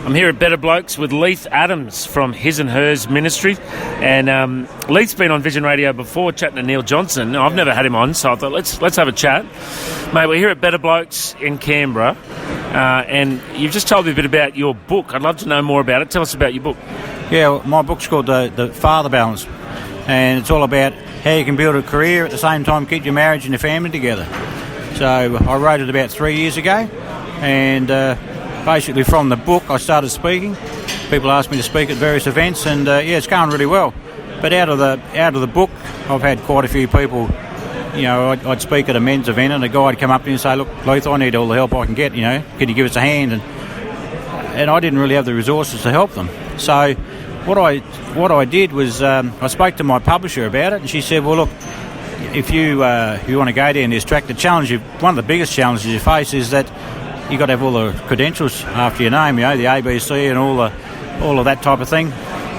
I'm here at Better Blokes with Leith Adams from His and Hers Ministry. And Leith's been on Vision Radio before, chatting to Neil Johnson. I've never had him on, so I thought let's have a chat. Mate, we're here at Better Blokes in Canberra, and you've just told me a bit about your book. I'd love to know more about it. Tell us about your book. Yeah, well, my book's called The Father Balance, and it's all about how you can build a career at the same time keep your marriage and your family together. So I wrote it about 3 years ago, and basically from the book I started speaking. People asked me to speak at various events, and it's going really well. But out of the book, I've had quite a few people. You know, I'd speak at a men's event, and a guy would come up to me and say, "Look, Leith, I need all the help I can get. You know, can you give us a hand?" And I didn't really have the resources to help them. So what I did was I spoke to my publisher about it, and she said, "Well, look, if you want to go there and distract, one of the biggest challenges you face is that you've got to have all the credentials after your name, you know, the ABC and all of that type of thing."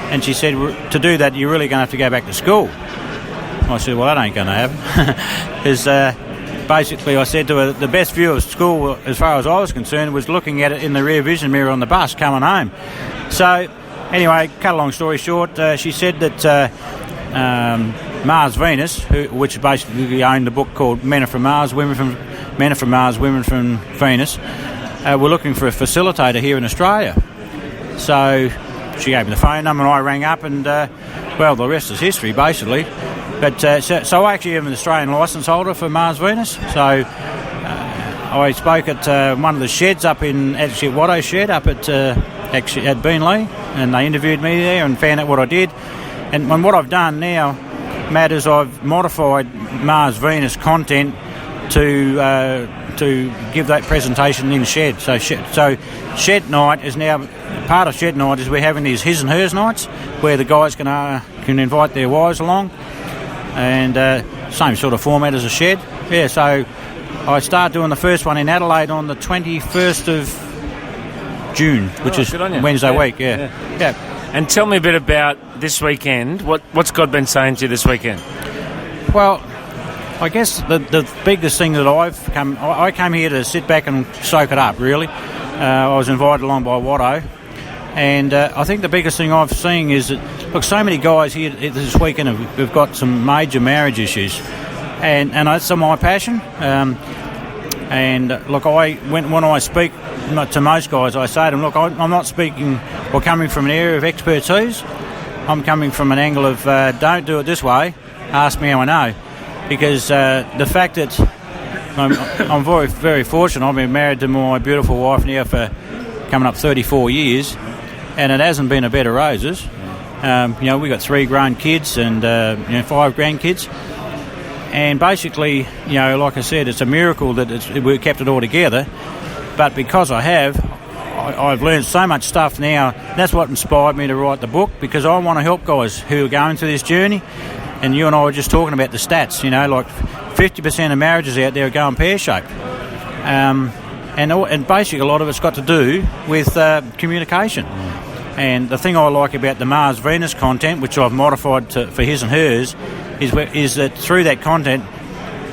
And she said, to do that, you're really going to have to go back to school. I said, well, that ain't going to happen. Because basically I said to her, the best view of school, as far as I was concerned, was looking at it in the rear vision mirror on the bus coming home. So anyway, cut a long story short, she said that Mars Venus, which basically owned the book called Men Are From Mars, Women From Venus, were looking for a facilitator here in Australia. So she gave me the phone number, and I rang up, and well, the rest is history, basically. But so I actually am an Australian licence holder for Mars Venus. So I spoke at one of the sheds up in Watto's shed up at Beenleigh, and they interviewed me there and found out what I did. And what I've done now, Matt, is I've modified Mars Venus content to give that presentation in the shed. So shed night is now part of shed night is we're having these His and Hers nights where the guys can invite their wives along, and same sort of format as a shed. Yeah, so I start doing the first one in Adelaide on the 21st of June, which is Wednesday week. Yeah. And tell me a bit about this weekend. What's God been saying to you this weekend? Well, I guess the biggest thing that I came here to sit back and soak it up, really. I was invited along by Watto, and I think the biggest thing I've seen is that, look, so many guys here this weekend have got some major marriage issues, and that's my passion. And look, when I speak to most guys, I say to them, look, I'm not speaking or coming from an area of expertise. I'm coming from an angle of don't do it this way, ask me how I know. Because the fact that I'm very, very fortunate, I've been married to my beautiful wife now for coming up 34 years, and it hasn't been a bed of roses. You know, we've got 3 grown kids and 5 grandkids. And basically, you know, like I said, it's a miracle that we've kept it all together. But because I've learned so much stuff now. That's what inspired me to write the book, because I want to help guys who are going through this journey. And you and I were just talking about the stats, you know, like 50% of marriages out there are going pear-shaped. And basically a lot of it's got to do with communication. And the thing I like about the Mars Venus content, which I've modified for His and Hers, is that through that content,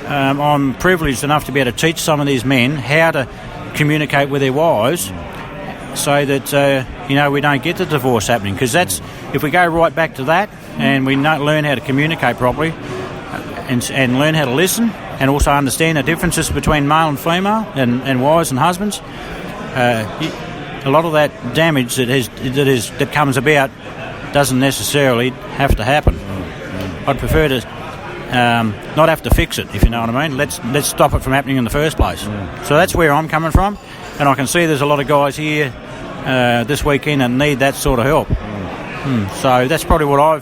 I'm privileged enough to be able to teach some of these men how to communicate with their wives, so that we don't get the divorce happening. Because that's, if we go right back to that and we learn how to communicate properly and learn how to listen and also understand the differences between male and female and wives and husbands, a lot of that damage that comes about doesn't necessarily have to happen. I'd prefer to not have to fix it, if you know what I mean. Let's stop it from happening in the first place. So that's where I'm coming from, and I can see there's a lot of guys here this weekend that need that sort of help. So that's probably what I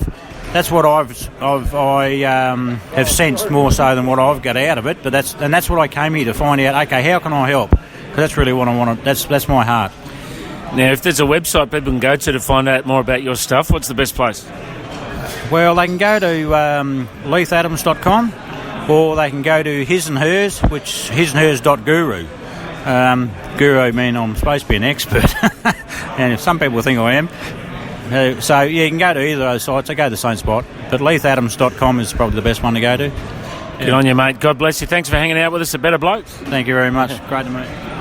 have sensed more so than what I've got out of it. But that's what I came here to find out. Okay, how can I help? Because that's really what I want. That's my heart. Now, if there's a website people can go to find out more about your stuff, what's the best place? Well, they can go to leithadams.com, or they can go to His and Hers, which hisandhers.guru. Guru mean I'm supposed to be an expert, and some people think I am. So yeah, you can go to either of those sites. I go to the same spot, but leithadams.com is probably the best one to go to. Good on you, mate. God bless you. Thanks for hanging out with us at Better Blokes. Thank you very much. Great to meet you.